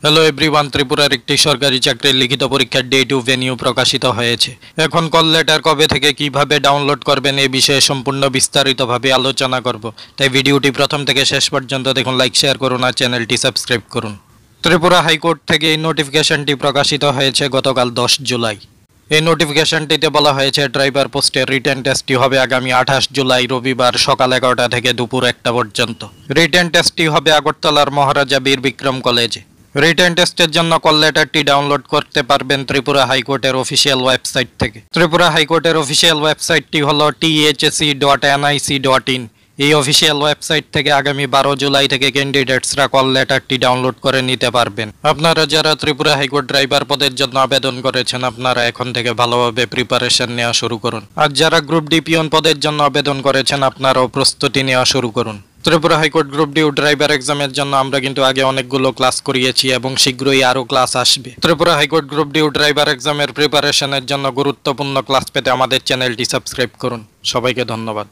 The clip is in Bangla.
হ্যালো এভরিওয়ান, ত্রিপুরার একটি সরকারি চাকরির লিখিত পরীক্ষার ডেট ও ভেনিউ প্রকাশিত হয়েছে। এখন কল লেটার কবে থেকে কিভাবে ডাউনলোড করবেন এ বিষয়ে সম্পূর্ণ বিস্তারিতভাবে আলোচনা করব। তাই ভিডিওটি প্রথম থেকে শেষ পর্যন্ত দেখুন, লাইক শেয়ার করুন আর চ্যানেলটি সাবস্ক্রাইব করুন। ত্রিপুরা হাইকোর্ট থেকে এই নোটিফিকেশনটি প্রকাশিত হয়েছে গতকাল 10 জুলাই। এই নোটিফিকেশনটিতে বলা হয়েছে ড্রাইভার পোস্টের রিটেন টেস্টটি হবে আগামী 28 জুলাই রবিবার সকাল 11টা থেকে দুপুর 1টা পর্যন্ত। রিটেন টেস্টটি হবে আগরতলার মহারাজা বীর বিক্রম কলেজে। রিটেন টেস্টের জন্য কল লেটারটি ডাউনলোড করতে পারবেন ত্রিপুরা হাইকোর্টের অফিসিয়াল ওয়েবসাইট থেকে। ত্রিপুরা হাইকোর্টের অফিসিয়াল ওয়েবসাইটটি হলো thse.nic.in। এই অফিসিয়াল ওয়েবসাইট থেকে আগামী 12 জুলাই থেকে ক্যান্ডিডেটসরা কল লেটারটি ডাউনলোড করে নিতে পারবেন। আপনারা যারা ত্রিপুরা হাইকোর্ট ড্রাইভার পদের জন্য আবেদন করেছেন, আপনারা এখন থেকে ভালোভাবে প্রিপারেশন নেওয়া শুরু করুন। আর যারা গ্রুপ ডি পিওন পদের জন্য আবেদন করেছেন, আপনারাও প্রস্তুতি নেওয়া শুরু করুন। Tripura high court group D driver এক্সামের জন্য আমরা কিন্তু আগে অনেকগুলো ক্লাস করিয়েছি এবং শীঘ্রই আরও ক্লাস আসবে। Tripura high court group D driver এক্সামের প্রিপারেশনের জন্য গুরুত্বপূর্ণ ক্লাস পেতে আমাদের চ্যানেলটি সাবস্ক্রাইব করুন। সবাইকে ধন্যবাদ।